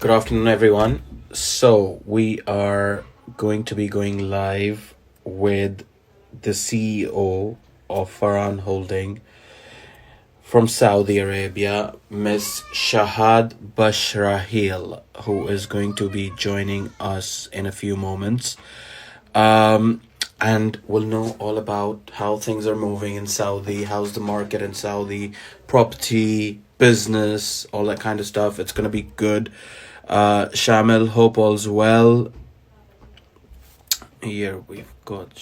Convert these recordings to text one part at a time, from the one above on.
Good afternoon, everyone. So, we are going to be going live with the CEO of Pharan Holding from Saudi Arabia, Miss Shahad Bashraheel, who is going to be joining us in a few moments. Um, and we'll know all about how things are moving in Saudi, how's the market in Saudi, property, business, all that kind of stuff. It's going to be good. Shamil, hope all's well. Here we've got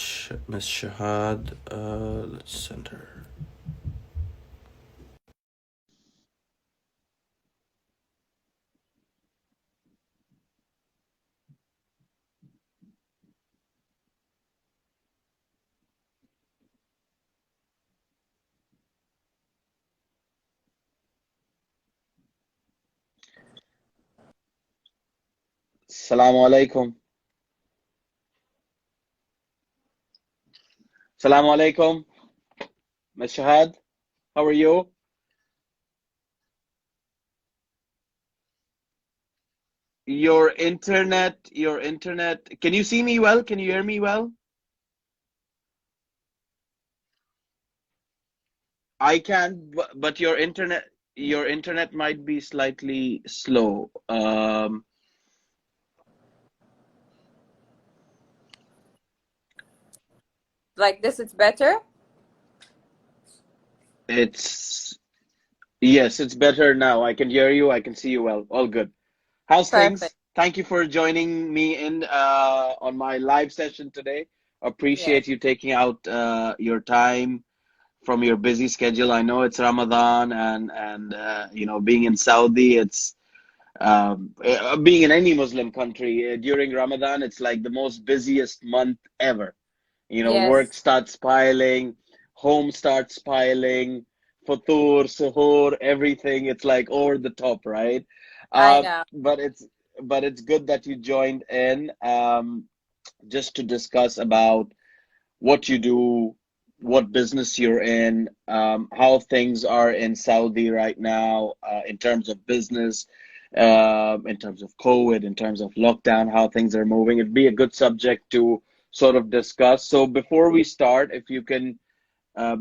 Miss Shahad. Let's send her. Assalamu alaikum. Assalamu alaikum, Ms. Shahad. How are you? Your internet. Can you see me well? Can you hear me well? I can, but your internet might be slightly slow. Like this, it's better. It's Yes, it's better now. I can hear you. I can see you well. All good. How's Perfect. things? Thank you for joining me in on my live session today. Yes. Appreciate you taking out your time from your busy schedule. I know it's Ramadan and being in Saudi, it's being in any Muslim country during Ramadan, it's like the most busiest month ever. Work Yes, starts piling, home starts piling, futur, suhoor, everything. It's like over the top, right? I Uh, know. but it's good that you joined in just to discuss about what you do, what business you're in, how things are in Saudi right now, in terms of business, in terms of COVID, in terms of lockdown, how things are moving. It'd be a good subject to sort of discuss. So before we start, if you can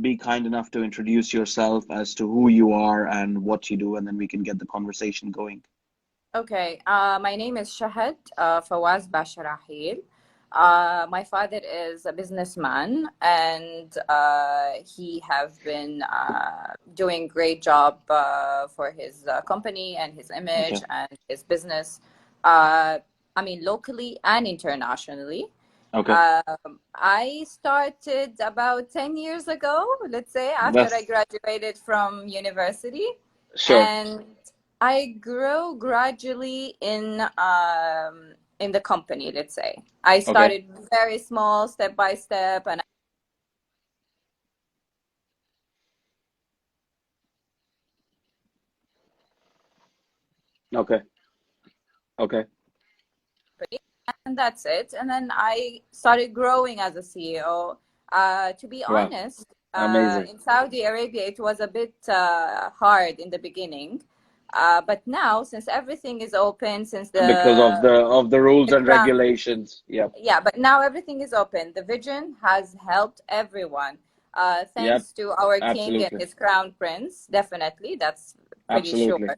be kind enough to introduce yourself as to who you are and what you do, and then we can get the conversation going. Okay. My name is Shahad Fawaz Bashraheel. My father is a businessman, and he have been doing great job for his company and his image Okay. and his business. Uh, I mean, locally and internationally. Okay. I started about 10 years ago, let's say, after I That's graduated from university. sure. And I grew gradually in the company, let's say. I Okay. started very small, step by step, and Okay. Okay. and that's it. And then I started growing as a CEO. To be Wow. honest, Amazing. in Saudi Arabia, it was a bit hard in the beginning. But now, since everything is open, since Because of the rules the and ground, regulations. Yep. yeah, but now everything is open. The vision has helped everyone. Yep. Thanks to our king and Absolutely. his crown prince, definitely, that's pretty sure. Absolutely.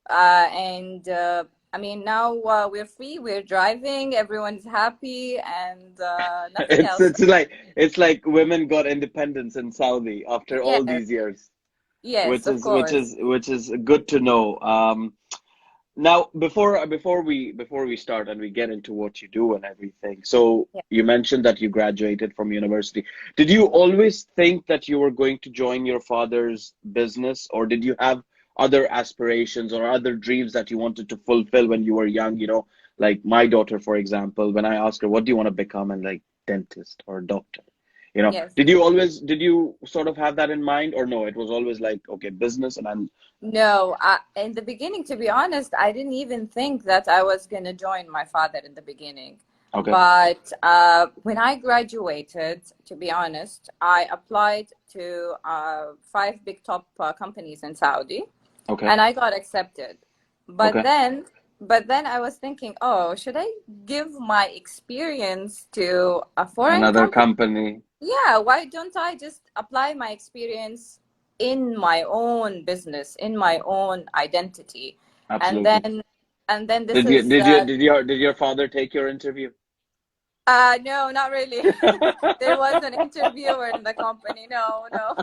And I mean, now we're free, we're driving, everyone's happy, and nothing It's else. it's like it's like women got independence in Saudi after all Yes, these years, yes, which of is which course. is which is good to know. Now before we start and we get into what you do and everything, so Yeah. you mentioned that you graduated from university. Did you always think that you were going to join your father's business, or did you have other aspirations or other dreams that you wanted to fulfill when you were young? Like my daughter, for example, when I asked her, what do you want to become? And like dentist or doctor. Yes. Did you sort of have that in mind, or no, it was always like, okay, business and I'm No, in the beginning, to be honest, I didn't even think that I was going to join my father in the beginning. okay, But when I graduated, to be honest, I applied to five big top companies in Saudi okay, and I got accepted. But okay, then but then I was thinking, oh, should I give my experience to a foreign Another company? company. Yeah, why don't I just apply my experience in my own business, in my own identity? And Absolutely. then and then this Did you is did you did your father take your interview? no, not really. There was an interviewer in the company. No, no.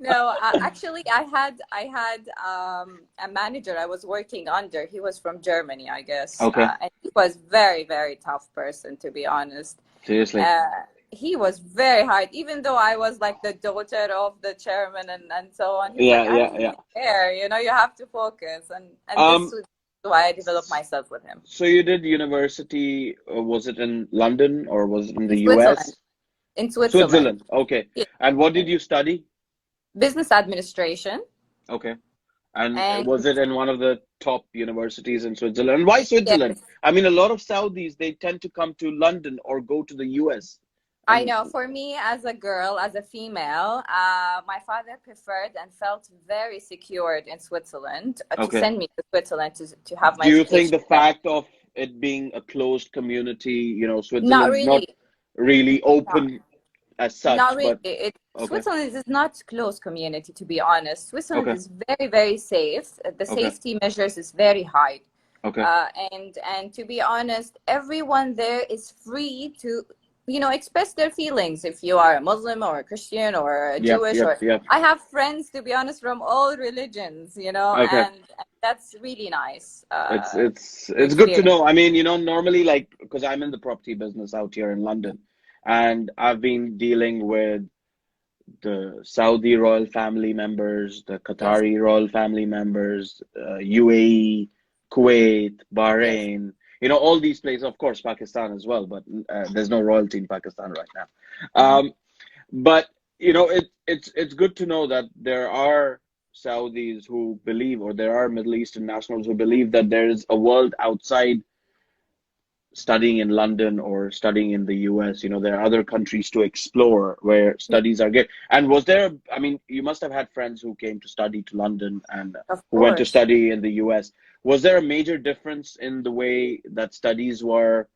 No, actually, I had a manager I was working under. He was from Germany, I guess, Okay. and he was very, very tough person, to be honest. Seriously. Uh, he was very hard, even though I was like the daughter of the chairman and so on. He was like, Yeah, I yeah, don't yeah. really care, you have to focus, and this Um, was why I developed myself with him so you did university, was it in London or was it in in the Switzerland. US? In Switzerland, Switzerland. Okay. yeah. And what did you study? Business administration, Okay. And and was it in one of the top universities in Switzerland? And why Switzerland? yes. I mean, a lot of Saudis, they tend to come to London or go to the US. I And know. For me, as a girl, as a female, my father preferred and felt very secured in Switzerland to okay. send me to Switzerland to have my Do you think education the there. fact of it being a closed community, Not Switzerland's not really. really No, open as not such, really. but okay. Switzerland is not closed community, to be honest. Switzerland Okay. is very, very safe. The Okay. safety measures is very high. Okay. And to be honest, everyone there is free to express their feelings. If you are a Muslim or a Christian or a Yep, Jewish, yep, or yep. I have friends, to be honest, from all religions, Okay. and that's really nice to It's good to experience. know. I mean, normally, like, because I'm in the property business out here in London, and I've been dealing with the Saudi royal family members, the Yes, Qatari royal family members, UAE, Kuwait, yes. Bahrain, all these places, of course, Pakistan as well, but there's no royalty in Pakistan right now. Hmm. But it's good to know that there are Saudis who believe, or there are Middle Eastern nationals who believe that there is a world outside studying in London or studying in the US. There are other countries to explore where Yeah, studies are good. And was there, I mean, you must have had friends who came to study to London and of who went to course. study in the US. Was there a major difference in the way that studies were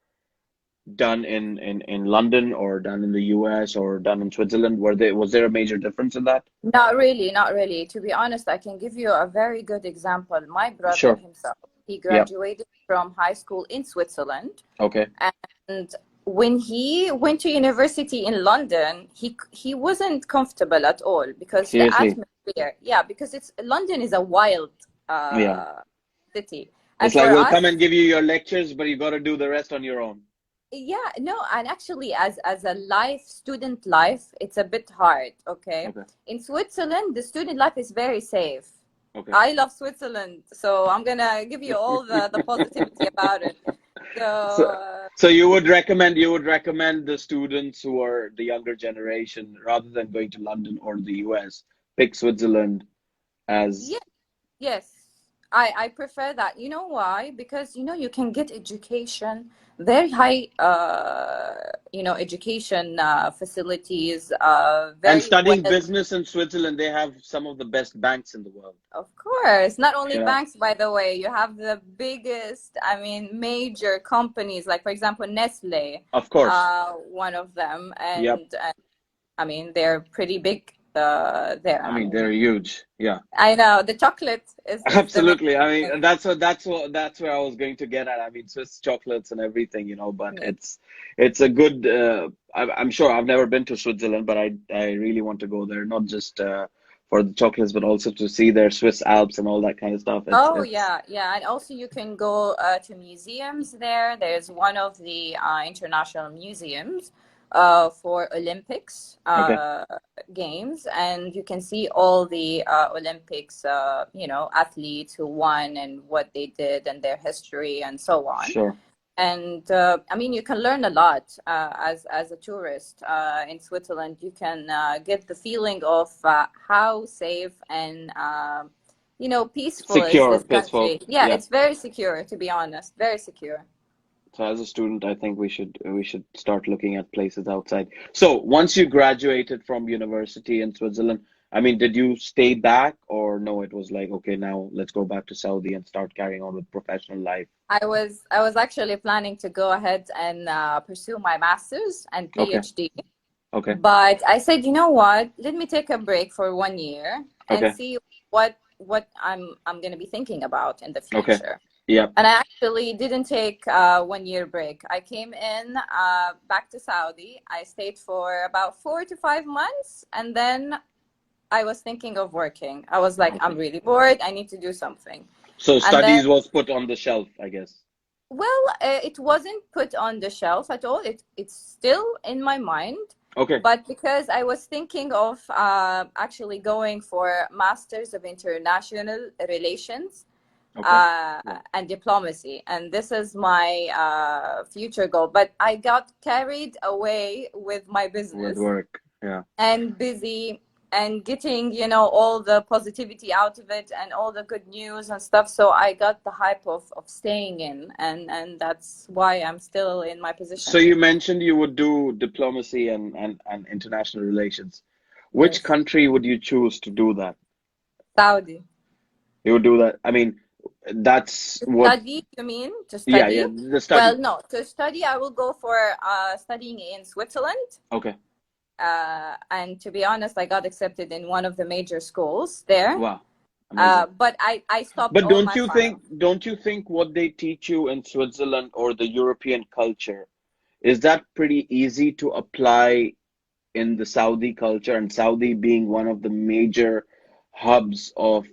done in London or done in the US or done in Switzerland? Was there a major difference in that? Not really, not really. To be honest, I can give you a very good example. My brother Sure. himself, he Yeah. graduated from high school in Switzerland. Okay. And when he went to university in London, he wasn't comfortable at all because the Seriously. atmosphere, yeah, because London is a wild Yeah. city. It's And like for we'll us, come and give you your lectures, but you got to do the rest on your own. yeah, no, and actually as a student life, it's a bit hard, okay? Okay. In Switzerland, the student life is very safe. Okay. I love Switzerland, so I'm gonna give you all the positivity about it. So So, so you would recommend the students who are the younger generation, rather than going to London or the US, pick Switzerland as yeah, yes, I prefer that. You know why? Because you can get education, very high education facilities, and very studying well. business in Switzerland, they have some of the best banks in the world. Of course, not only You know, banks, by the way, you have the biggest, I mean, major companies, like for example, Nestle, of course. one of them, Yep. and I mean, they're pretty big there. I I mean, mean, they're huge. Yeah. I know the chocolate is the main Absolutely. I mean, thing. that's where I was going to get at. I mean, Swiss chocolates and everything, but Yes. it's a good. I'm sure I've never been to Switzerland, but I really want to go there, not just for the chocolates, but also to see their Swiss Alps and all that kind of stuff. Oh It's yeah, yeah, and also you can go to museums there. There's one of the international museums for Olympics okay. games, and you can see all the Olympics, athletes who won and what they did and their history and so on. Sure. And I mean, you can learn a lot as a tourist in Switzerland. You can get the feeling of how safe and peaceful is Secure, this peaceful. country. Yeah, Yeah. it's very secure, to be honest, very secure. So as a student, I think we should start looking at places outside. So once you graduated from university in Switzerland, I mean, did you stay back, or no, it was like, okay, now let's go back to Saudi and start carrying on with professional life? I was actually planning to go ahead and pursue my master's and Okay, PhD, okay, but I said, you know what? Let me take a break for 1 year and okay, see what I'm gonna be thinking about in the okay. future. Yeah, And I actually didn't take a 1 year break. I came in back to Saudi. I stayed for about 4 to 5 months, and then I was thinking of working. I was like, okay. I'm really bored. I need to do something. So And then, studies was put on the shelf, I guess. well, it wasn't put on the shelf at all. It's still in my mind. Okay, But because I was thinking of actually going for Masters of International Relations okay. and diplomacy, and this is my future goal. But I got carried away with my With business work, yeah. and busy and getting, all the positivity out of it and all the good news and stuff. So I got the hype of staying in, and that's why I'm still in my So position. you mentioned you would do diplomacy and international relations. Which Yes. country would you choose to do that? Saudi. You would do that. I mean, that's To what, study, you mean? To yeah, study? yeah, the Well, study. no. To study, I will go for studying in Switzerland. Okay. And to be honest, I got accepted in one of the major schools there. Wow. Amazing. But I stopped But all my files. don't you think what they teach you in Switzerland or the European culture, is that pretty easy to apply in the Saudi culture, and Saudi being one of the major hubs of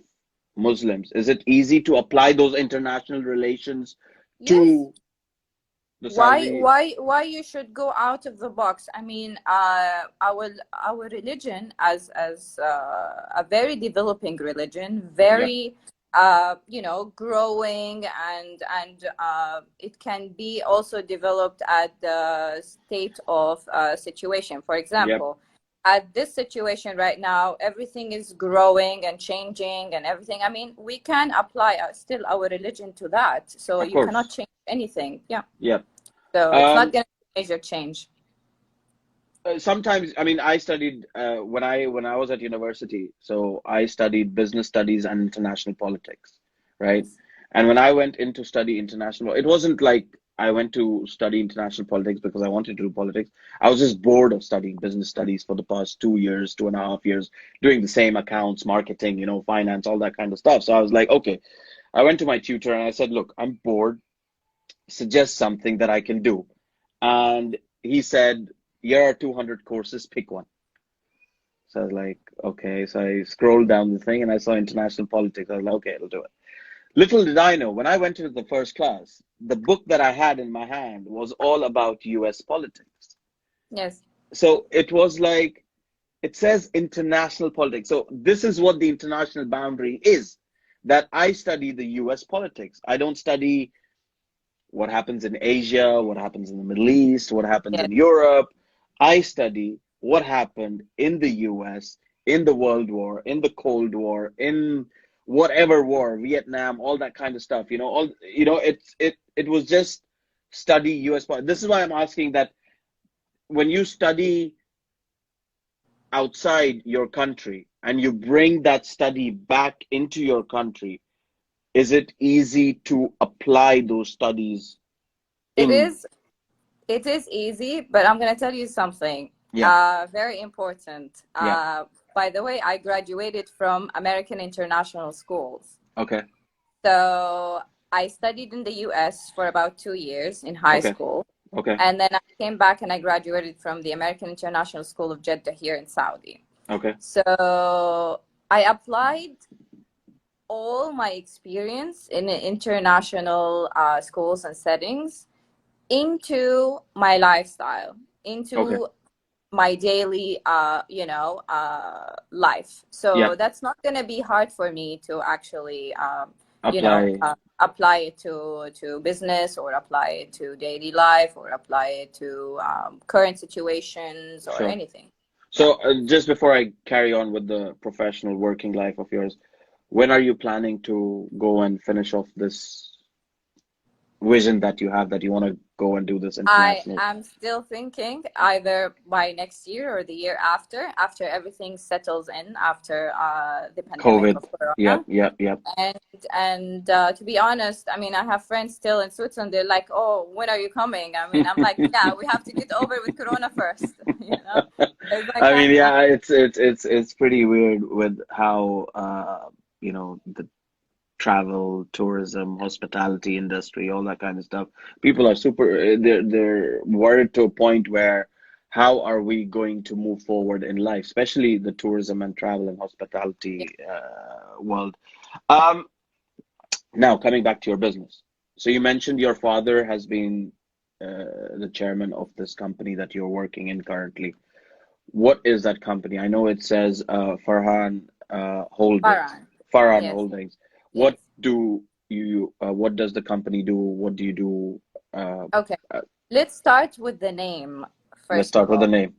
Muslims? Is it easy to apply those international relations Yes. to the Why, Saudi? why, why you should go out of the box? I mean, our religion as a very developing religion, Yeah, very growing, and it can be also developed at the state of situation. For yep, example, at this situation right now, everything is growing and changing and everything. I mean, we can apply still our religion to that, so of you cannot course. change anything. Yeah. Yep. So it's not Um, going to be a major change. Sometimes, I mean, I studied when I was at university, so I studied business studies and international politics, right? Yes. And when I went in to study international, it wasn't like I went to study international politics because I wanted to do politics. I was just bored of studying business studies for the past 2 years, 2.5 years, doing the same accounts, marketing, finance, all that kind of stuff. So I was like, okay, I went to my tutor and I said, look, I'm bored. Suggest something that I can do. And he said, here are 200 courses, pick one. So I was like, okay. So I scrolled down the thing and I saw international politics. I was like, okay, I'll do it. Little did I know, when I went into the first class, the book that I had in my hand was all about US politics. Yes. So it was like, it says international politics. So this is what the international boundary is, that I study the US politics. I don't study what happens in Asia, what happens in the Middle East, what happens Yes. in Europe. I study what happened in the US, in the World War, in the Cold War, in whatever war, Vietnam, all that kind of stuff. It was just study US politics. This is why I'm asking that when you study outside your country and you bring that study back into your country, is it easy to apply those studies It in? is. It is easy, but I'm going to tell you something Yeah. very important. Yeah. By the way, I graduated from American International Schools. Okay. So I studied in the US for about 2 years in high Okay. school. Okay. And then I came back and I graduated from the American International School of Jeddah here in Saudi. Okay. So I applied all my experience in international schools and settings into my lifestyle, Okay. into my daily, life. So Yep. that's not going to be hard for me to actually, Apply. apply it to business, or apply it to daily life, or apply it to current situations or Sure. anything. Yeah. So just before I carry on with the professional working life of yours, when are you planning to go and finish off this vision that you have that you want to go and do this I international? am still thinking either by next year or the year after everything settles in, after the pandemic COVID. of Yep, Corona. yep, yep. And to be honest, I mean, I have friends still in Switzerland. They're like, "Oh, when are you coming?" I mean, I'm like, "Yeah, we have to get over with Corona first." You know, it's like I mean, I'm yeah, it's pretty weird with how the travel, tourism, hospitality industry, all that kind of stuff. People are they're worried to a point where how are we going to move forward in life, especially the tourism and travel and yeah, hospitality world. Um, Now coming back to your business. So you mentioned your father has been the chairman of this company that you're working in currently. What is that company? I know it says Farhan Holdings, Pharan. Farhan Yes, Holdings. yes. What does the company do? What do you do? Okay, Uh, let's start with the name let's first start of with the all. name.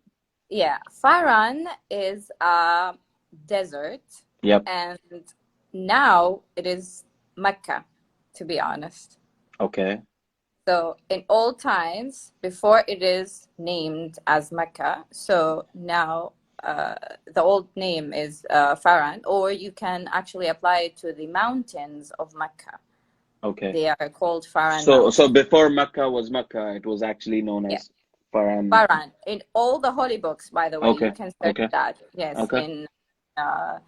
Yeah, Pharan is a desert, Yep. and now it is Mecca, to be honest. Okay. So in old times, before it is named as Mecca, so now uh, the old name is Faran, or you can actually apply it to the mountains of Mecca. Okay. They are called Faran So Mountain. before Mecca was Mecca, it was actually known Yeah, as Farhan. Faran. In all the holy books, by the way, you Okay. can search Okay. that. Yes, Okay. in uh,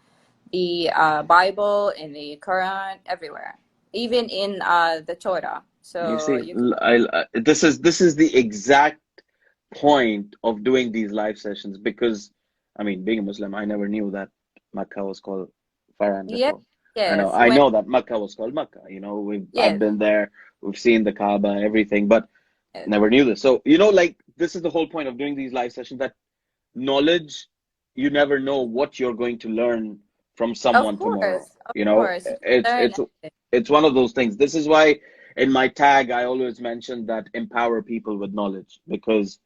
the Bible, in the Quran, everywhere, even in the Torah. You So see, you can, this is the exact point of doing these live sessions because, I mean, being a Muslim, I never knew that Makkah was called Faran yes, before. yes, I when, know that Makkah was called Makkah. I've yes. been there, we've seen the Kaaba, everything, but never knew this. So, like this is the whole point of doing these live sessions, that knowledge, you never know what you're going to learn from someone tomorrow. Of course, you can It's learn it's anything. it's one of those things. This is why in my tag I always mention that empower people with knowledge because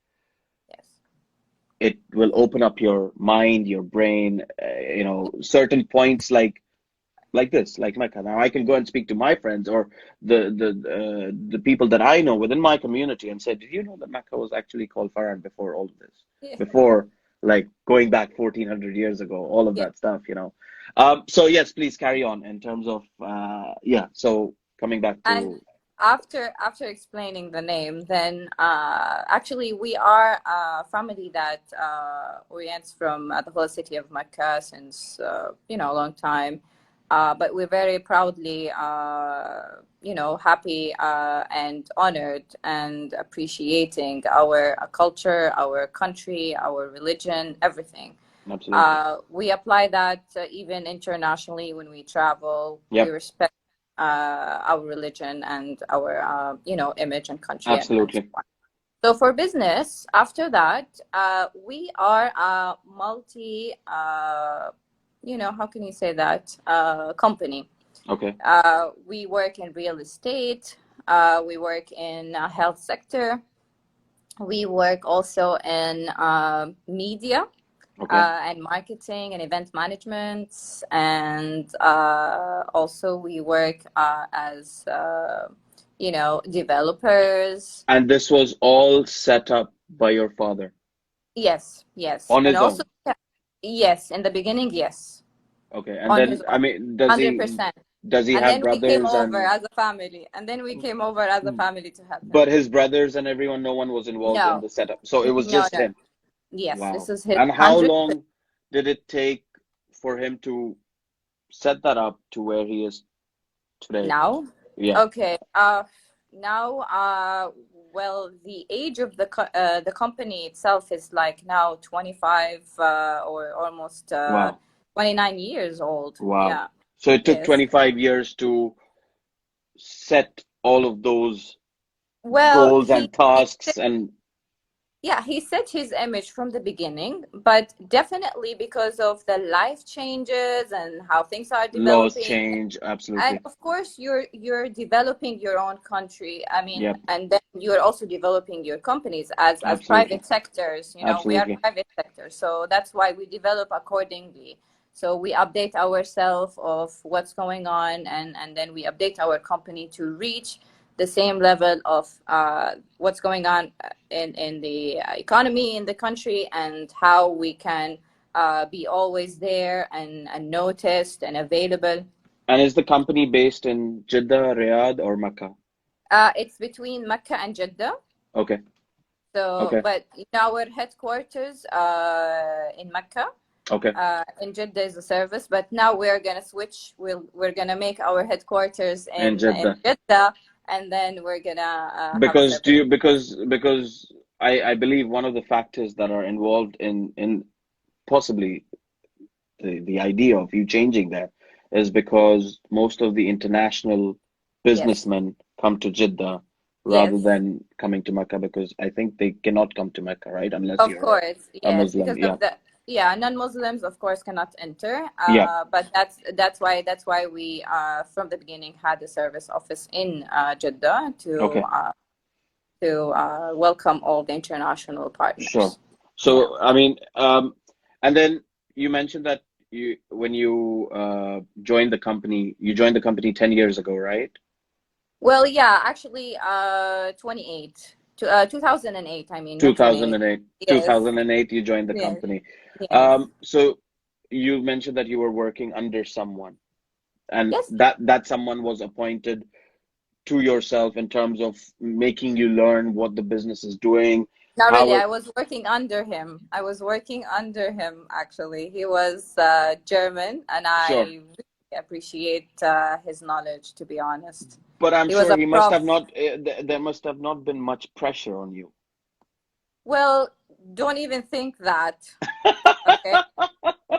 Yes, it will open up your mind, your brain, certain points like this, like Mecca. Now I can go and speak to my friends or the people that I know within my community and say, did you know that Mecca was actually called Faran before all of this? yeah, Before like going back 1400 years ago, all of yeah. that stuff. So yes, please carry on in terms of yeah. So coming back And to after explaining the name, then actually we are a family that orients from the whole city of Mecca since a long time. But we're very proudly happy and honored and appreciating our culture, our country, our religion, everything. absolutely, We apply that even internationally when we travel. We yep, respect our religion and our image and country and so absolutely, on. So for business, after that, we are a multi how can you say that, company. okay, We work in real estate, we work in health sector, we work also in media okay. and marketing and event management, and also we work as developers. And this was all set up by your father Yes, yes, on and his also own. yes, in the beginning, yes, Okay. And on then, his I own, mean, 100%. does he And have then we came brothers over and as a family, and then we came over as a family to help him. but his brothers and everyone, no one was involved in No, the setup. So it was no, just no. him. Yes, this Wow. is his And how 100. long did it take for him to set that up to where he is today? Now? Yeah. Okay. Now, well, the age of the company itself is like now 25 or almost Wow. 29 years old. Wow. Yeah. So it took Yes. 25 years to set all of those Well, goals and tasks and yeah, he set his image from the beginning, but definitely because of the life changes and how things are laws developing. change. And Absolutely. of course, you're developing your own country. I mean, Yep. and then you're also developing your companies as Absolutely. private sectors. We are Absolutely. private sector, so that's why we develop accordingly. So we update ourselves of what's going on, and then we update our company to reach the same level of what's going on in the economy in the country, and how we can be always there and noticed and available. And is the company based in Jeddah, Riyadh, or Mecca? It's between Mecca and Jeddah. Okay. So, Okay. but our headquarters in Mecca. Okay. In Jeddah is a service, but now we're gonna switch. We're gonna make our headquarters In in Jeddah. Jeddah, and then we're gonna have a Because do separate. you because I believe one of the factors that are involved in possibly the idea of you changing that is because most of the international Yes, businessmen come to Jeddah rather yes, than coming to Mecca, because I think they cannot come to Mecca, right? Unless of you're course, a yes, Muslim. because Yeah. of the non-Muslims, of course, cannot enter. Yeah. But that's why we from the beginning had a service office in Jeddah Okay. to welcome all the international Sure. partners. Yeah. So, I mean, and then you mentioned that when you joined the company, you joined the company 10 years ago, right? Well, yeah, actually, 2008. I mean, not 28. 2008. Yes, 2008, you joined the yes, company. yes, So you mentioned that you were working under someone, and yes. that someone was appointed to yourself in terms of making you learn what the business is doing, Not really. how I it. was working under him. I was working under him, actually. He was German, and I Sure. really appreciate his knowledge, to be honest. But I'm He was sure a he must prof. have not, there must have not been much pressure on you. Well, don't even think that, okay?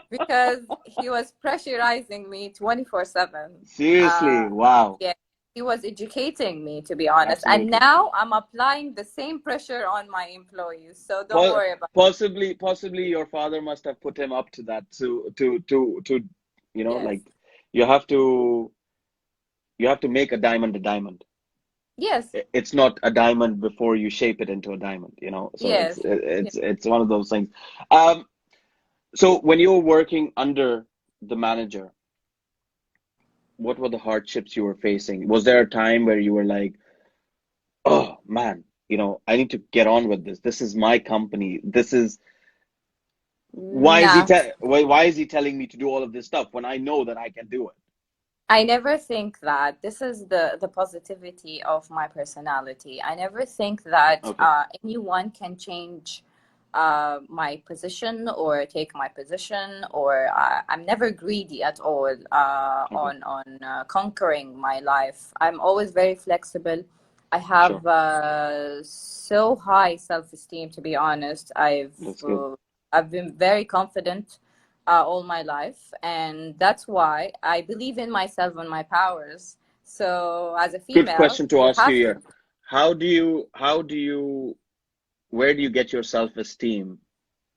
Because he was pressurizing me 24/7. Seriously, wow. Yeah, he was educating me, to be honest. And Absolutely. now I'm applying the same pressure on my employees. So don't Po- worry about possibly your father must have put him up to that, to it. Yes. like you have to make a diamond a diamond. Yes. It's not a diamond before you shape it into a diamond, so it's Yes. it's it's one of those things. um so when you were working under the manager, what were the hardships you were facing? Was there a time where you were like, oh man, I need to get on with this. This is my company. This is Nah. why is he telling me to do all of this stuff when I know that I can do it? I never think that. This is the positivity of my personality. I never think that Okay. anyone can change my position or take my position, or I'm never greedy at all Okay. on conquering my life. I'm always very flexible. I Sure. have so high self-esteem, to be honest. That's good. I've been very confident all my life, and that's why I believe in myself and my powers. So as a Good female, question to you ask you have to. here. How do you where do you get your self-esteem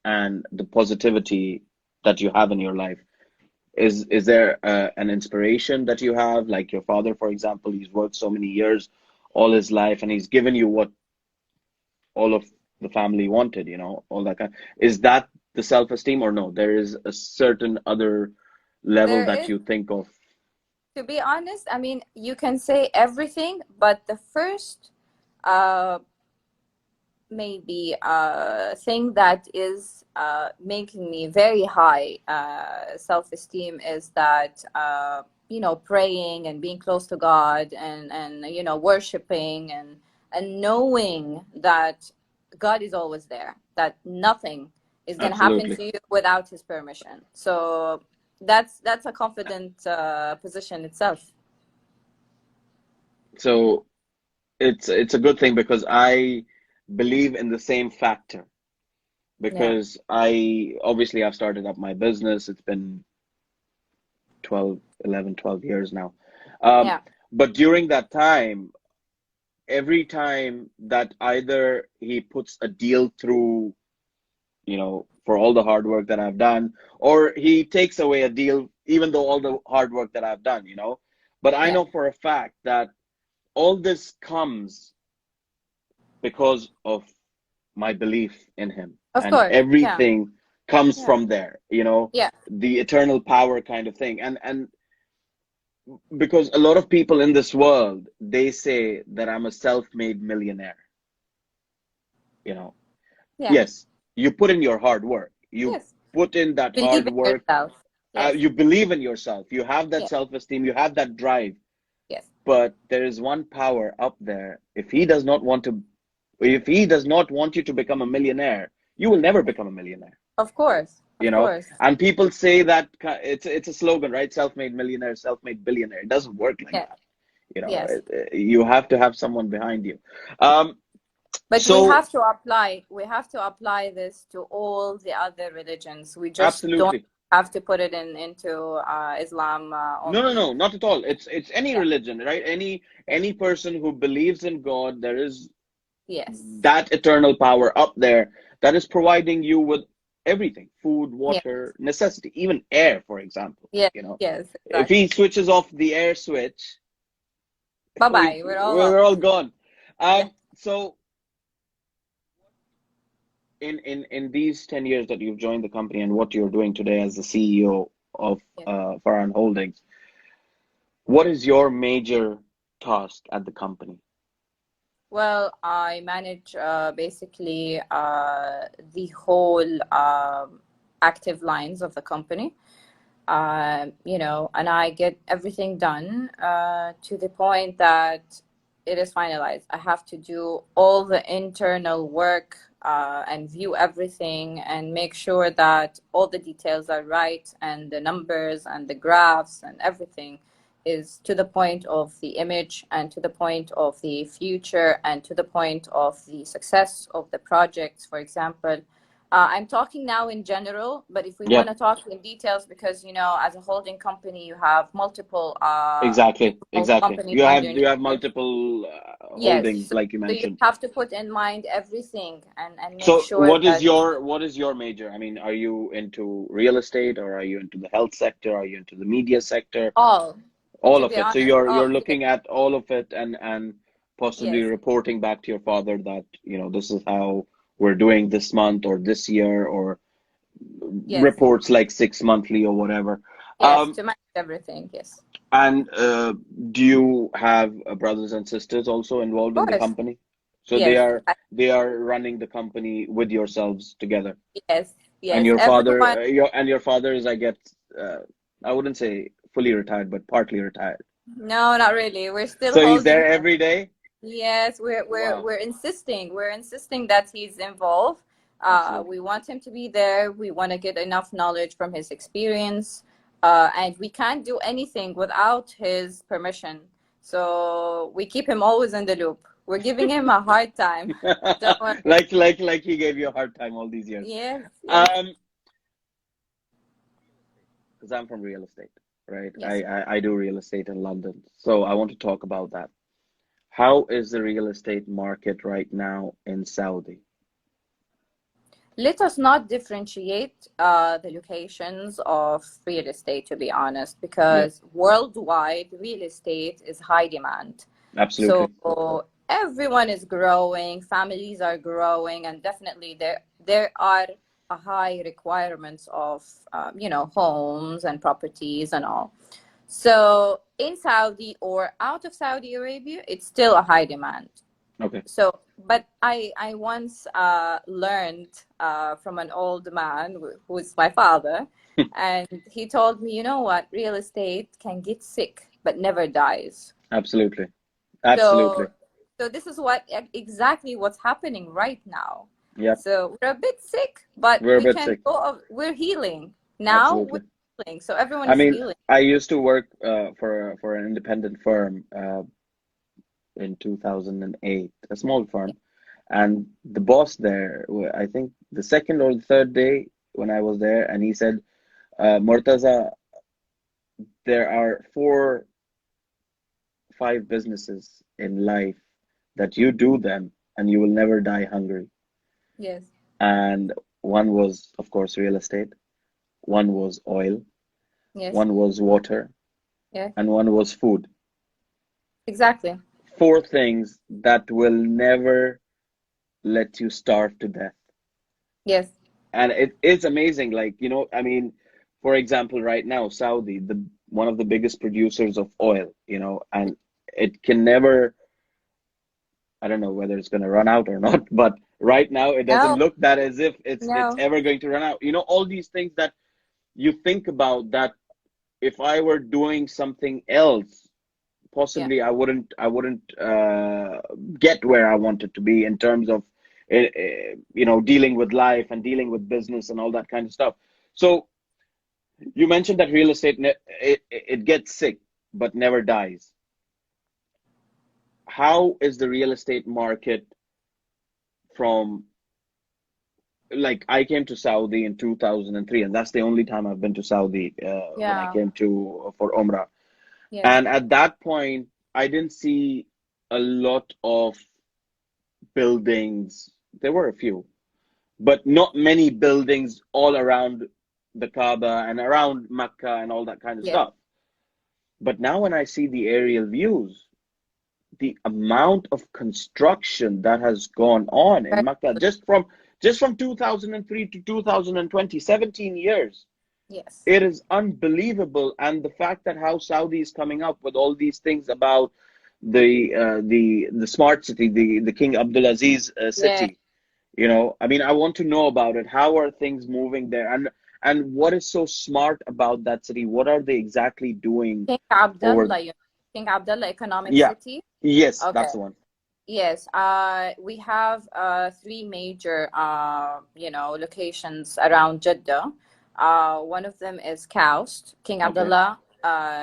and the positivity that you have in your life? Is there an inspiration that you have, like your father, for example? He's worked so many years, all his life, and he's given you what all of the family wanted, all that kind. Is that the self-esteem, or no? There is a certain other level There that is, you think of. to be honest, I mean, you can say everything, but the first uh, maybe thing that is making me very high self-esteem is that praying and being close to God, and worshiping, and knowing that God is always there, that nothing is going to happen Absolutely. to you without his permission. So that's a confident position itself. So it's a good thing, because I believe in the same factor, Yeah, because I've started up my business. It's been 12 years now. Um, yeah, but during that time, every time that either he puts a deal through, for all the hard work that I've done, or he takes away a deal, even though all the hard work that I've done, but I yeah, know for a fact that all this comes because of my belief in him, of and course. Yeah, everything comes yeah, from there, yeah, the eternal power kind of thing. And because a lot of people in this world, they say that I'm a self-made millionaire. You know, Yeah. yes, you put in your hard work. You Yes. put in that Believe hard in work. yourself. Yes. You believe in yourself. You have that Yes. self-esteem. You have that drive. Yes. But there is one power up there. If he does not want you to become a millionaire, you will never become a millionaire. Of course. You Of know, course. and people say that it's a slogan, right? Self-made millionaire, self-made billionaire. It doesn't work like Yeah. that. You know, Yes. you have to have someone behind you. Um, But so we have to apply this to all the other religions. We just don't absolutely. have to put it into Islam No, no, only. no, not at all. It's any Yeah. religion, right? Yes. Any person who believes in God, there is Yes. that eternal power up there that is providing you with everything: food, Yes. water, necessity, even air, for example. Yes. You know, Yes. if he Exactly. switches off the air switch, Bye bye. We're all we're lost. all gone. Yeah. So in these 10 years that you've joined the company and what you're doing today as the CEO of Yeah. Pharan Holdings, what is your major task at the company? Well, I manage basically the whole active lines of the company. And I get everything done to the point that it is finalized. I have to do all the internal work and view everything and make sure that all the details are right and the numbers and the graphs and everything is to the point of the image and to the point of the future and to the point of the success of the projects, for example. I'm talking now in general, but if we Yeah, want to talk in details, because as a holding company, you have multiple exactly. companies You underneath have it. multiple Yes, holdings, like you so you mentioned. have to put in mind everything and make So sure that what is your major? I mean, are you into real estate, or are you into the health sector? Are you into the media sector? all, All to of be it. So honest, you're yes, looking at all of it, and possibly yes, reporting back to your father that, this is how we're doing this month or this year, or yes, reports like 6 monthly or whatever. yes, Um, to manage everything, yes. and do you have brothers and sisters also involved in Of the course, company? So yes, they are running the company with yourselves together. yes, And yes. Everyone, your father is, I guess, I wouldn't say fully retired, but partly retired. no, not really. We're still So he's holding there him. every day. Yes, we're we're Wow, we're insisting. We're insisting that he's involved. absolutely. We want him to be there. We want to get enough knowledge from his experience, and we can't do anything without his permission. So we keep him always in the loop. We're giving him a hard time. Don't worry. Like he gave you a hard time all these years. Yes, yes, Um, because I'm from real estate, right? yes. I do real estate in London, so I want to talk about that. How is the real estate market right now in Saudi? Let us not differentiate the locations of real estate, to be honest, Yeah, because worldwide real estate is high demand. absolutely. So everyone is growing, families are growing, and definitely there are a high requirements of homes and properties and all. So in Saudi or out of Saudi Arabia, it's still a high demand. Okay. So, but I once learned from an old man who is my father, and he told me, you know what, real estate can get sick but never dies. Absolutely. Absolutely. So, so this is what exactly what's happening right now. Yeah, So we're a bit sick, but we're a we bit can sick. go. We're healing now. We're Absolutely. healing. So everyone I is mean, healing. I used to work for an independent firm in 2008, a small firm, and the boss there, I think the second or the third day when I was there, and he said, Murtaza, there are 5 businesses in life that you do them and you will never die hungry. Yes. And one was, of course, real estate, one was oil, Yes. one was water, Yeah. and one was food. Exactly. 4 things that will never let you starve to death. Yes. And it is amazing. Like, I mean, for example, right now, Saudi, one of the biggest producers of oil, you know, and it can never, I don't know whether it's going to run out or not, but right now it doesn't No, look that as if it's no, ever going to run out. You know, all these things that you think about, that if I were doing something else, yeah, possibly I wouldn't get where I wanted to be in terms of you know, dealing with life and dealing with business and all that kind of stuff. So you mentioned that real estate it gets sick but never dies. How is the real estate market from, like, I came to Saudi in 2003, and that's the only time I've been to Saudi, when I yeah, came to for Umrah. yeah. And at that point, I didn't see a lot of buildings. There were a few, but not many buildings all around the Kaaba and around Mecca and all that kind of Yeah. stuff. But now when I see the aerial views, the amount of construction that has gone on in Very Mecca good. just from 2003 to 2020, 17 years. Yes. It is unbelievable. And the fact that how Saudi is coming up with all these things about the smart city, the King Abdulaziz Yeah. city, you know, I mean, I want to know about it. How are things moving there? And what is so smart about that city? What are they exactly doing King over? Abdullah, King Abdullah Economic Yeah, City. yes, Okay. that's the one. Yes. We have three major locations around Jeddah. One of them is KAUST, King Okay, Abdullah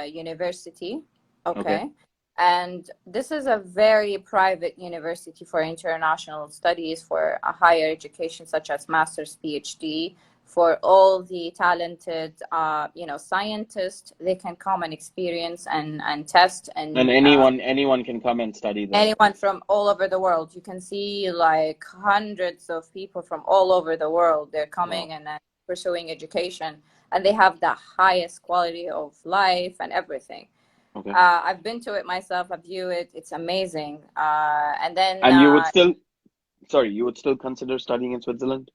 University. okay, Okay. And this is a very private university for international studies, for a higher education such as master's, PhD, for all the talented scientists. They can come and experience and test, and and anyone can come and study there. anyone from all over the world. You can see like hundreds of people from all over the world. They're Wow. coming and pursuing education, and they have the highest quality of life and everything. Okay. I've been to it myself. I view it. It's amazing. And then And you would still, sorry, you would still consider studying in Switzerland?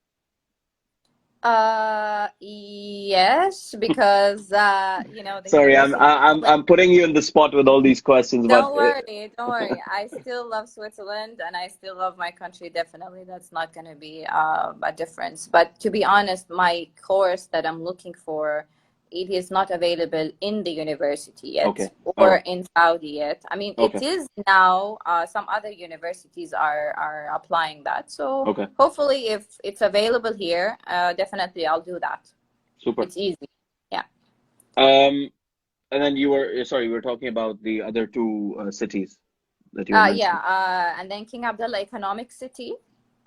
yes, because the Sorry, I'm university. I- I'm I'm putting you in the spot with all these questions, but Don't worry, don't worry. I still love Switzerland and I still love my country. Definitely, that's not going to be a difference. But to be honest, my course that I'm looking for, it is not available in the university yet okay, all or right, in Saudi yet. I mean, it okay, is now. Some other universities are applying that. So okay, hopefully, if it's available here, definitely I'll do that. super. It's easy. Yeah. Um, and then you were talking about the other two cities that you were Yeah, mentioning. and then King Abdullah Economic City.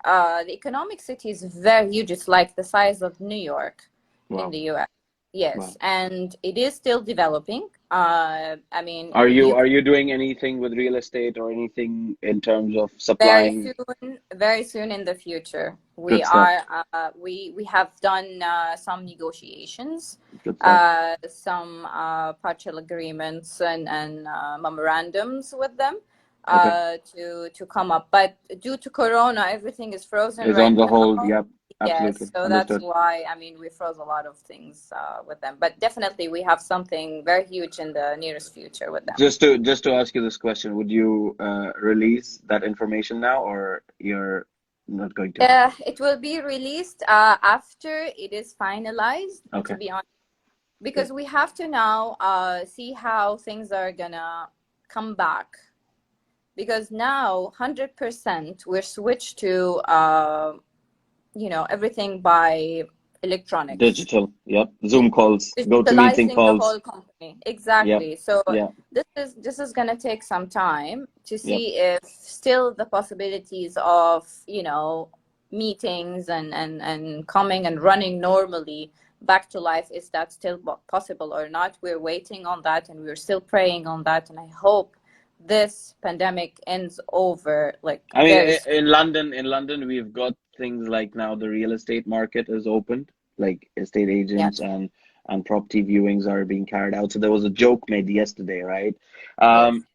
The economic city is very huge. It's like the size of New York in Wow, the US. Yes, wow. and it is still developing. I mean, Are you you are you doing anything with real estate or anything in terms of very supplying? soon, very soon in the future, we Good stuff. are we have done some negotiations, Good stuff. some partial agreements and memorandums with them Okay. to come up. But due to Corona, everything is frozen Is on right the hold. now. Yep. Yes, Absolutely. so that's Understood. why, I mean, we froze a lot of things with them. But definitely, we have something very huge in the nearest future with them. Just to ask you this question, would you release that information now, or you're not going to? It will be released after it is finalized, to Okay. be honest, Good. because we have to now see how things are gonna come back. Because now, 100%, we're switched to everything by electronics. Digital. Yep. Zoom calls, go to meeting Digitalizing the calls. whole company. Yep. Exactly. So Yeah. this is gonna take some time to Yep. see if still the possibilities of, meetings and coming and running normally back to life, is that still possible or not? We're waiting on that and we're still praying on that, and I hope this pandemic ends over like I mean, very soon. in London, we've got things like now the real estate market is opened, like estate agents Yes. and property viewings are being carried out. So there was a joke made yesterday, right? Yes. Um,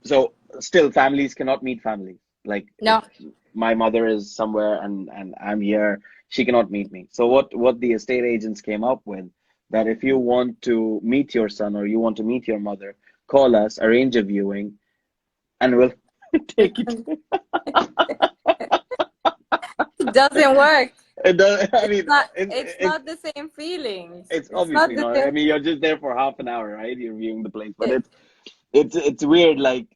so still families cannot meet families. Like if No. my mother is somewhere and I'm here, she cannot meet me. So what the estate agents came up with, that if you want to meet your son or you want to meet your mother, call us, arrange a viewing, and we'll take it. It doesn't work. It does, I It's mean, not it, it's it, not the same feelings. it's It's not obviously the not. I same. mean, you're just there for half an hour, right? You're viewing the place, but Yes, it's weird. Like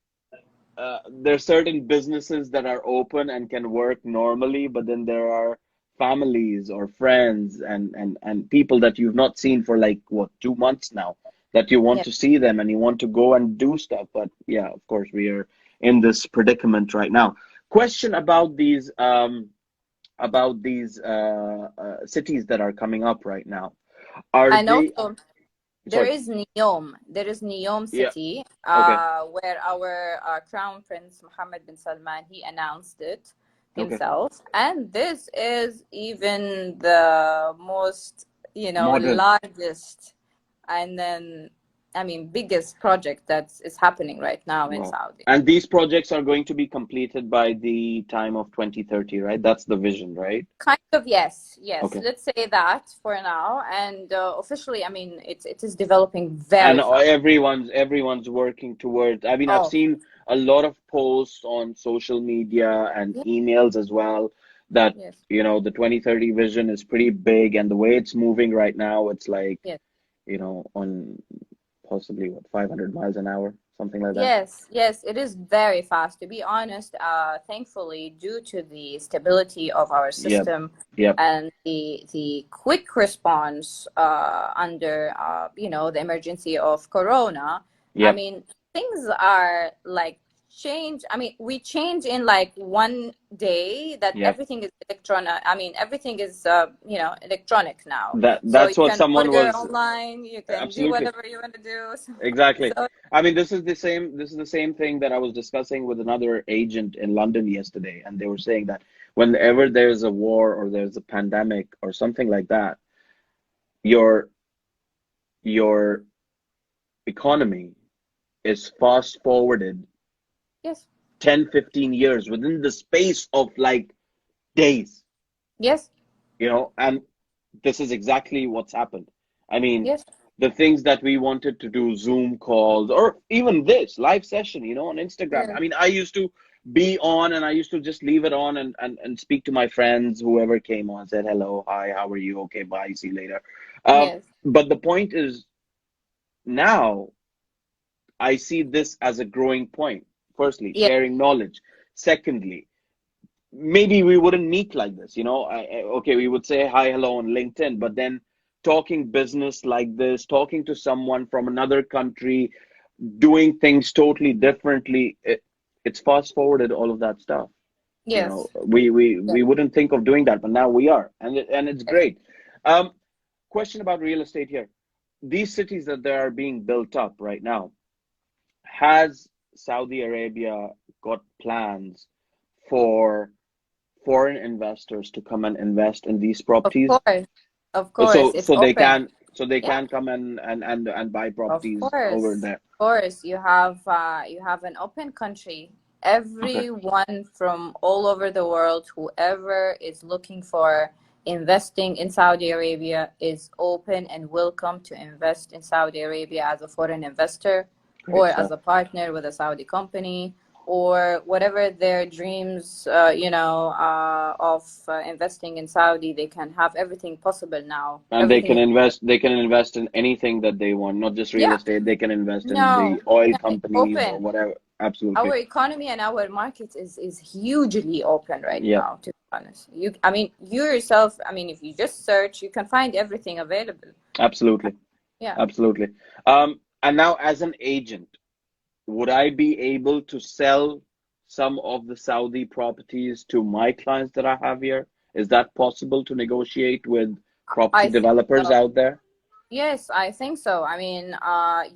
there's certain businesses that are open and can work normally, but then there are families or friends and people that you've not seen for like what 2 months now that you want yes. to see them and you want to go and do stuff. But yeah, of course, we are in this predicament right now. Question about these cities that are coming up right now. Are And they, also there sorry, is Neom. There is Neom yeah, city, okay, where our Crown Prince Mohammed bin Salman, he announced it okay, himself, and this is even the most, modern. largest, and then I mean biggest project that is happening right now in Wow. Saudi. And these projects are going to be completed by the time of 2030, right? That's the vision, right? Kind of, yes, yes. Okay. Let's say that for now, and officially, I mean, it is developing And very fast. everyone's working towards. I mean, I've Oh, seen a lot of posts on social media and yes, emails as well that, yes, the 2030 vision is pretty big, and the way it's moving right now, it's like, yes. on possibly what, 500 miles an hour, something like that. Yes, yes, it is very fast. To be honest, thankfully, due to the stability of our Yep. system Yep. and the quick response under the emergency of Corona, I Yep. mean, things are like change. I mean, we change in like one day that Yep. everything is electronic. I mean, everything is electronic now. So you That's what can someone order was. online, you can do Absolutely. whatever you want to do. Exactly. So I mean, this is the same thing that I was discussing with another agent in London yesterday, and they were saying that whenever there's a war or there's a pandemic or something like that, your your economy is fast forwarded yes. 10, 15 years within the space of like days, Yes, and this is exactly what's happened. I mean, yes, the things that we wanted to do, Zoom calls, or even this live session, on Instagram. yes, I mean, I used to be on and I used to just leave it on and speak to my friends, whoever came on, said, hello, hi, how are you? Okay, bye, see you later. yes, But the point is now I see this as a growing point. Firstly, yes, sharing knowledge. Secondly, maybe we wouldn't meet like this, okay, we would say hi, hello on LinkedIn, but then talking business like this, talking to someone from another country, doing things totally differently, it's fast forwarded all of that stuff. yes, We wouldn't think of doing that, but now we are, and it's yes. great. Question about real estate here. These cities that they are being built up right now, has Saudi Arabia got plans for foreign investors to come and invest in these Of properties? course, of So course, it's so they open. can Yeah, come and buy of properties over course, there. of course. You have an open country. Okay, Everyone from all over the world, whoever is looking for investing in Saudi Arabia, is open and welcome to invest in Saudi Arabia as a foreign investor great or as stuff. a partner with a Saudi company or whatever their dreams, of investing in Saudi. They can have everything possible now. And Everything is, they can invest in anything that they want, not just real yeah, estate. They can invest in no, the oil yeah, it's companies or open. whatever. Our Absolutely. economy and our market is hugely open right Yep, now, to be honest. I mean, you yourself, I mean, if you just search, you can find everything available. absolutely. Yeah. Absolutely. And now as an agent, would I be able to sell some of the Saudi properties to my clients that I have here? Is that possible to negotiate with property I think developers so. out there? Yes, I think so. I mean,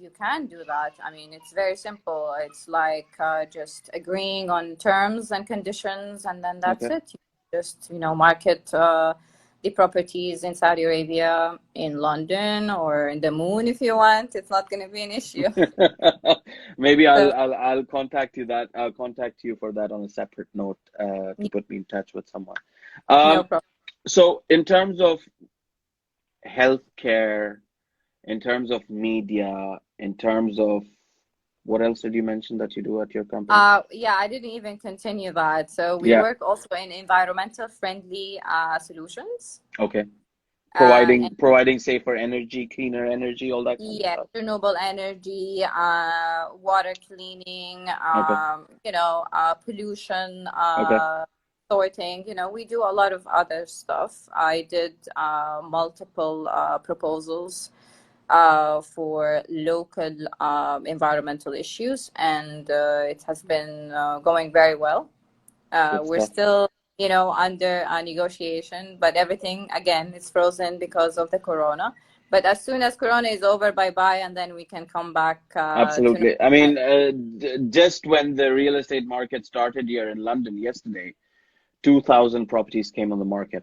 you can do that. I mean, it's very simple. It's like just agreeing on terms and conditions, and then that's Okay. it. You just, market the properties in Saudi Arabia, in London, or in the moon if you want. It's not going to be an issue. Maybe So, I'll contact you that I'll contact you for that on a separate note to put me in touch with someone. no Um, problem. so in terms of healthcare, in terms of media, in terms of what else did you mention that you do at your company? Yeah, I didn't even continue that. So we Yeah. work also in environmental friendly solutions. Okay. And Providing safer energy, cleaner energy, all that kind of yeah, stuff. renewable energy, water cleaning, Okay. pollution Okay. sorting. We do a lot of other stuff. I did multiple proposals for local environmental issues, and it has been going very well. Good We're stuff. still, under negotiation, but everything again is frozen because of the corona. But as soon as corona is over, bye bye, and then we can come back to Absolutely. I normal. mean, just when the real estate market started here in London yesterday, 2,000 properties came on the market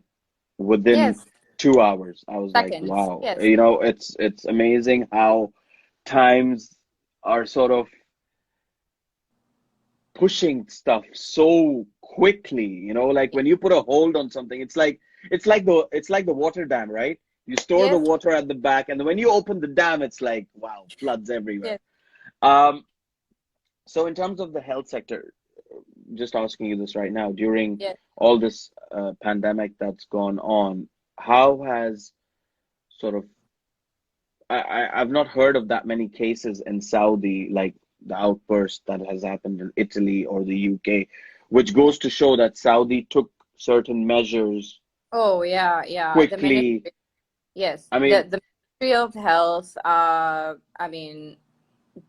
within Yes, 2 hours. I was like, seconds. wow. Yes, You know, it's amazing how times are sort of pushing stuff so quickly. You know, like when you put a hold on something, it's like the water dam, right? You store the yes, water at the back, and when you open the dam, it's like, wow, floods everywhere. yes, Um, so in terms of the health sector, just asking you this right now, during yes. all this pandemic that's gone on, how has sort of I've not heard of that many cases in Saudi, like the outburst that has happened in Italy or the UK, which goes to show that Saudi took certain measures Oh, yeah, yeah. The quickly. ministry, yes, I the mean, the Ministry of Health. I mean,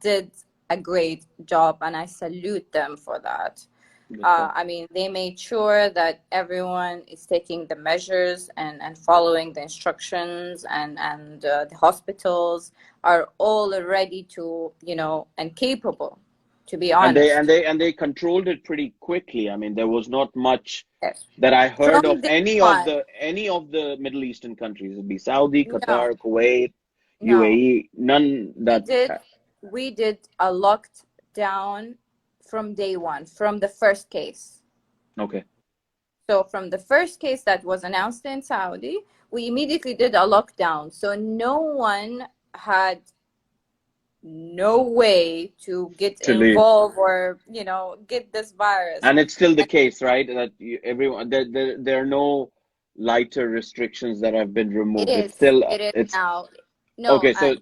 did a great job, and I salute them for that. good stuff. I mean, they made sure that everyone is taking the measures and following the instructions, and the hospitals are all ready to, and capable, to be And they honest. and they and they controlled it pretty quickly. I mean, there was not much Yes. that I heard of From day any of one, the Middle Eastern countries. It'd be Saudi, no, Qatar, Kuwait, no, UAE, none we that. did we did a locked down from day one, from the first case. Okay, So from the first case that was announced in Saudi, we immediately did a lockdown. So no one had no way to get to leave. involved or, get this virus. And it's still the And case, right? That everyone there are no lighter restrictions that have been it removed. It's is. still It is it's now. No, okay. So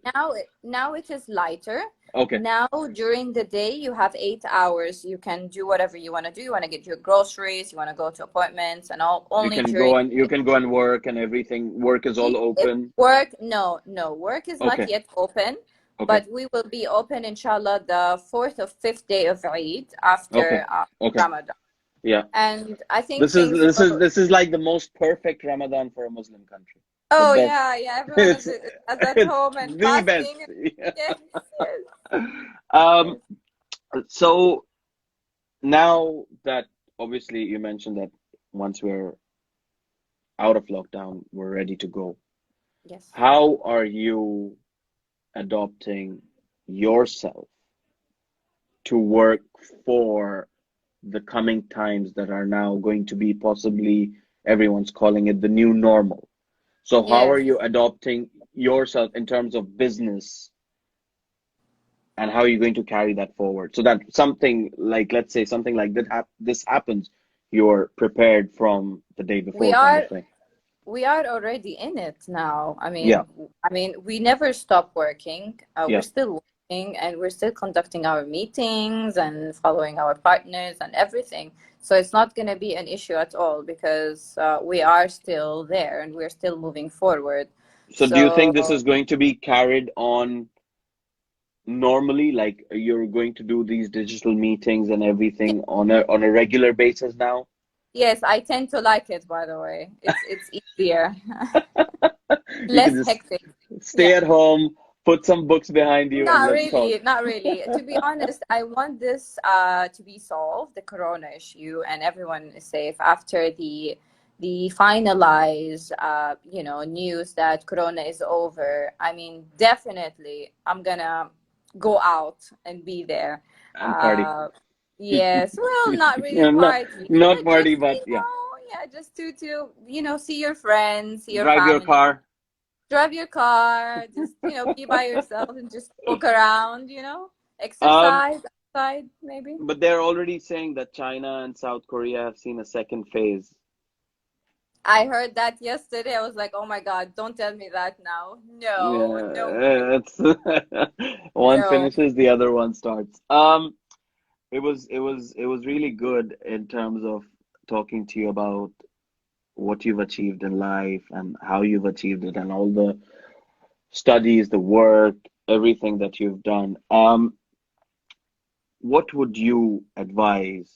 now it is lighter. okay, Now during the day you have 8 hours. You can do whatever you want to do. You want to get your groceries. You want to go to appointments and all. Only during you can go and work and everything. Work is all if open. work, no, work is not Okay, yet open, okay, but we will be open inshallah the fourth or fifth day of Eid okay, after okay. Ramadan. Yeah. And I think This is things this is will. this is like the most perfect Ramadan for a Muslim country. The Oh best. yeah, yeah. Everyone It's is at it's home and the best. fasting. Yes, yes, Um. yes. So now that obviously you mentioned that once we're out of lockdown, we're ready to go. Yes. How are you adopting yourself to work for the coming times that are now going to be possibly everyone's calling it the new normal? So how are Yes. you adopting yourself in terms of business, and how are you going to carry that forward so that something like, let's say something like this happens, you're prepared from the day We before kind of are thing? we are already in it now. Yeah, I mean, we never stop working. We're yeah. still working, and we're still conducting our meetings and following our partners and everything. So it's not going to be an issue at all because we are still there and we're still moving forward. So do you think this So is going to be carried on normally, like you're going to do these digital meetings and yeah, everything on a regular basis now? yes, I tend to like it. By the way, it's easier, You can less just hectic. stay Yeah. at home, put some books behind you, and Not let's talk. really, not really. To be honest, I want this to be solved, the corona issue, and everyone is safe after the finalize news that corona is over. I mean, definitely I'm gonna go out and be there. And party. Uh yes, well, not really Yeah, party, not but party, just but yeah, yeah, just to see your friends, see your drive your family. car. drive your car, just, be by yourself and just walk around, Um, exercise outside, maybe. but they're already saying that China and South Korea have seen a second phase. I heard that yesterday. I was like, oh my God, don't tell me that now. No, no way. Yeah, it's one No. finishes, the other one starts. It was really good in terms of talking to you about what you've achieved in life and how you've achieved it and all the studies, the work, everything that you've done. What would you advise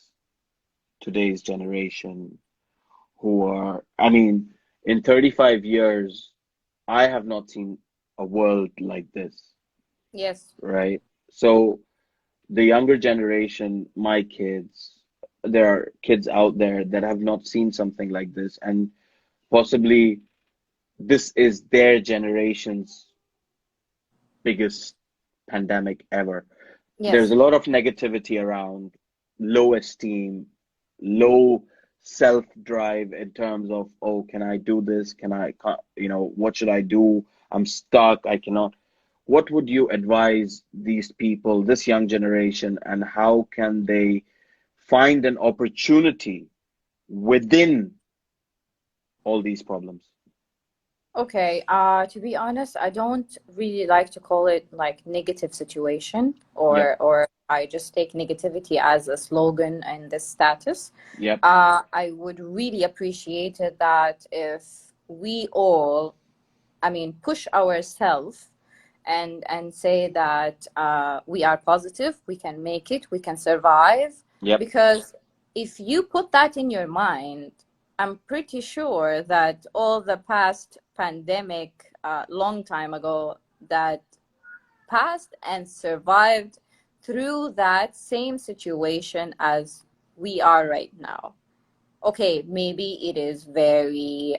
today's generation who are, I mean, in 35 years, I have not seen a world like this, Yes. right? So the younger generation, my kids, there are kids out there that have not seen something like this, and possibly this is their generation's biggest pandemic ever. There's Yes. a lot of negativity around, low esteem, low self drive in terms of, oh, can I do this? What should I do? I'm stuck. I cannot. What would you advise these people, this young generation, and how can they find an opportunity within all these problems? Okay, to be honest, I don't really like to call it like negative situation, Yep, or I just take negativity as a slogan in this status. yep, I would really appreciate it that if we all, I mean, push ourselves and say that we are positive, we can make it, we can survive. yep, Because if you put that in your mind, I'm pretty sure that all the past pandemic, long time ago, that passed and survived through that same situation as we are right now. Okay, maybe it is very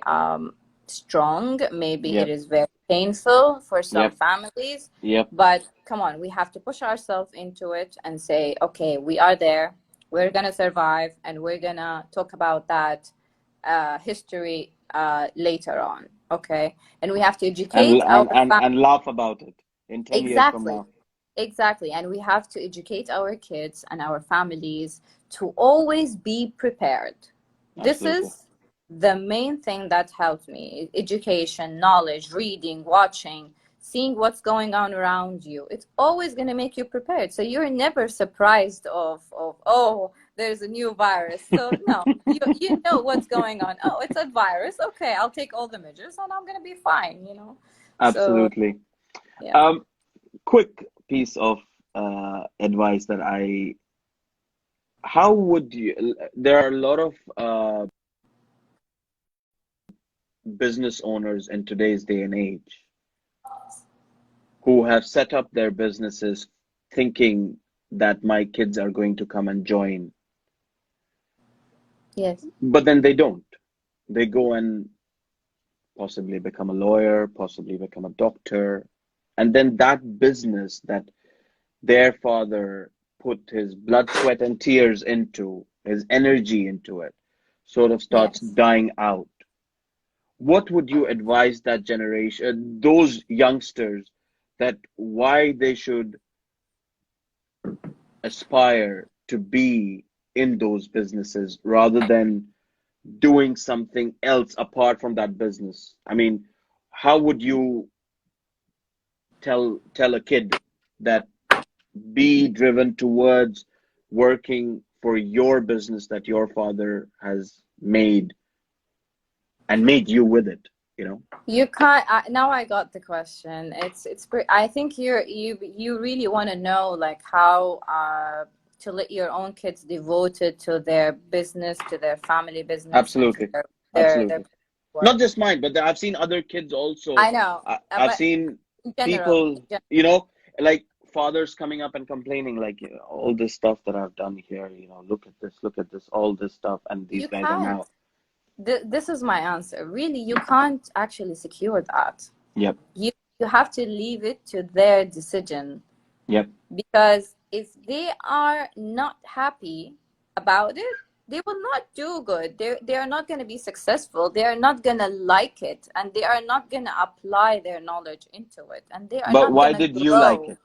strong, maybe it yep, is very painful for some yep, families, yep, but come on, we have to push ourselves into it and say, okay, we are there, we're gonna survive, and we're gonna talk about that history later on, okay? And we have to and educate our and and families. and laugh about it in 10 years from Exactly. now. Exactly. And we have to educate our kids and our families to always be prepared. This Absolutely. is the main thing that helped me. Education, knowledge, reading, watching, seeing what's going on around you. It's always going to make you prepared. So you're never surprised of oh, there's a new virus. So no, you know what's going on. Oh, it's a virus. Okay, I'll take all the measures and I'm going to be fine. So Absolutely. yeah. Um, Quick piece of advice that how would you, there are a lot of business owners in today's day and age who have set up their businesses thinking that my kids are going to come and join, Yes. but then they don't. They go and possibly become a lawyer, possibly become a doctor, and then that business that their father put his blood, sweat, and tears into, his energy into it, sort of starts Yes. dying out. What would you advise that generation, those youngsters, that why they should aspire to be in those businesses rather than doing something else apart from that business? I mean, how would you tell a kid that be driven towards working for your business that your father has made and made you with it, you know? You can't. Now I got the question. I think you really want to know like how to let your own kids devoted to their business, to their family business, and to Absolutely. their Absolutely. Not work. just mine, but I've seen other kids also. I know, I've but seen in general, people, you know, like fathers coming up and complaining, like, all this stuff that I've done here, look at this, all this stuff, and these you guys are can't. now. This is my answer. Really, you can't actually secure that. Yep, You have to leave it to their decision, yep, because if they are not happy about it, they will not do good. They are not going to be successful. They are not going to like it, and they are not going to apply their knowledge into it, and they are But not why going to did you like grow. it?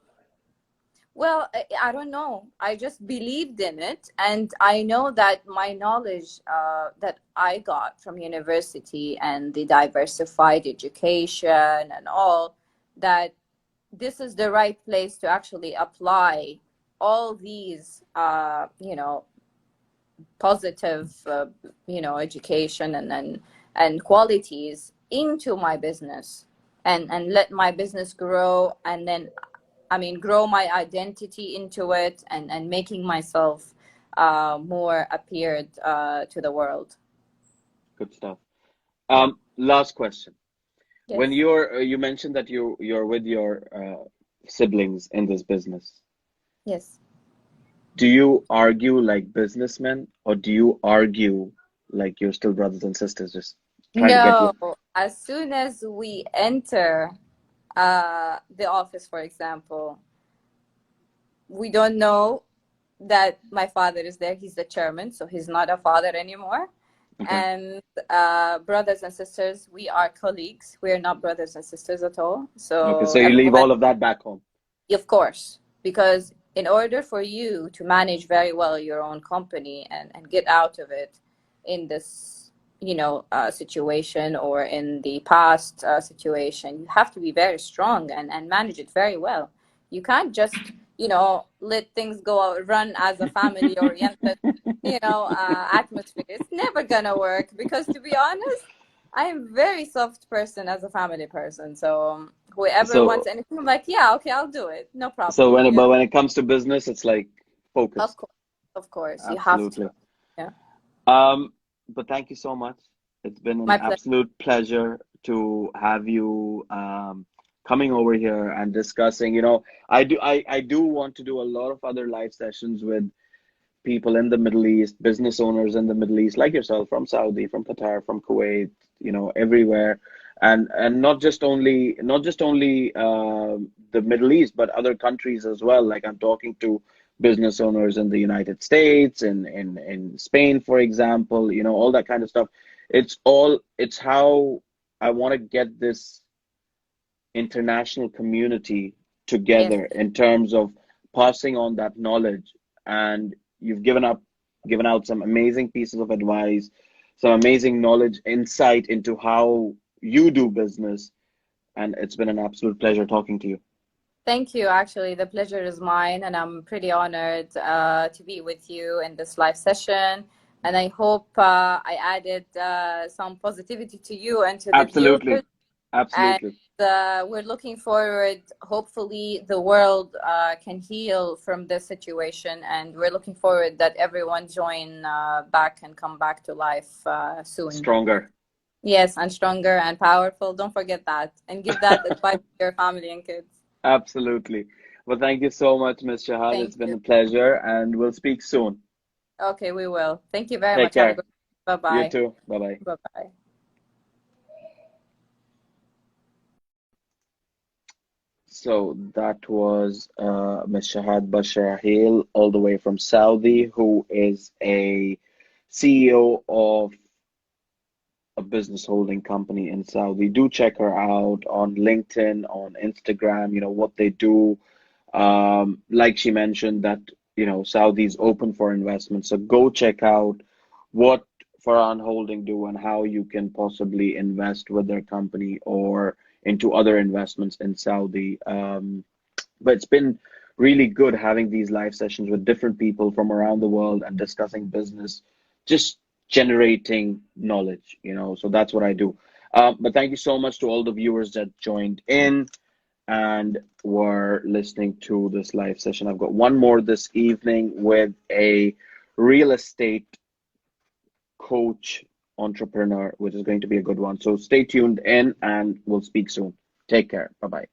Well, I don't know. I just believed in it, and I know that my knowledge that I got from university and the diversified education and all, that this is the right place to actually apply all these, positive, education and qualities into my business, and let my business grow, and then, I mean, grow my identity into it, and making myself more appeared to the world. Good stuff. Yeah. Last question. When Yes. you mentioned that you're with your siblings in this business, Yes. do you argue like businessmen or do you argue like you're still brothers and sisters? Just trying to get you. No. As soon as we enter the office, for example, we don't know that my father is there. He's the chairman, so he's not a father anymore. Okay. And brothers and sisters, we are colleagues. We are not brothers and sisters at all. Okay. So So you leave everyone, all of that back home. of course, because in order for you to manage very well your own company, and get out of it in this, situation, or in the past situation, you have to be very strong, and manage it very well. You can't just, let things go, run as a family oriented, atmosphere. It's never gonna work, because, to be honest, I am very soft person as a family person. So whoever wants So anything, I'm like, yeah, okay, I'll do it. No so problem. but when it comes to business, it's like Of focused. course, of course, you have to. Absolutely. Yeah, But thank you so much. It's been an my pleasure. absolute pleasure to have you coming over here and discussing. I do want to do a lot of other live sessions with people in the Middle East, business owners in the Middle East, like yourself, from Saudi, from Qatar, from Kuwait, everywhere, and not just only the Middle East, but other countries as well. Like I'm talking to business owners in the United States and in Spain, for example, all that kind of stuff. It's how I want to get this international community Yes, together in terms of passing on that knowledge. And you've given out some amazing pieces of advice, some amazing knowledge, insight into how you do business, and it's been an absolute pleasure talking to you. thank you. Actually, the pleasure is mine, and I'm pretty honored to be with you in this live session. And I hope I added some positivity to you and to the Absolutely. viewers. And Absolutely. we're looking forward. Hopefully, the world can heal from this situation, and we're looking forward that everyone join back and come back to life soon. Stronger. Yes, and stronger and powerful. Don't forget that, and give that advice to your family and kids. Absolutely. Well, thank you so much, Miss Shahad. Thank It's been you. a pleasure, and we'll speak soon. Okay, we will. Thank you very Take much. Have a care. good. Bye You bye. too. Bye bye. Bye bye. So that was Ms. Shahad Bashraheel, all the way from Saudi, who is a CEO of a business holding company in Saudi. Do check her out on LinkedIn, on Instagram, what they do. Like she mentioned that, Saudi is open for investment. So go check out what Pharan Holding do and how you can possibly invest with their company or into other investments in Saudi. But it's been really good having these live sessions with different people from around the world and discussing business, just generating knowledge, So that's what I do. But thank you so much to all the viewers that joined in and were listening to this live session. I've got one more this evening with a real estate coach entrepreneur, which is going to be a good one. So stay tuned in and we'll speak soon. Take care. Bye bye.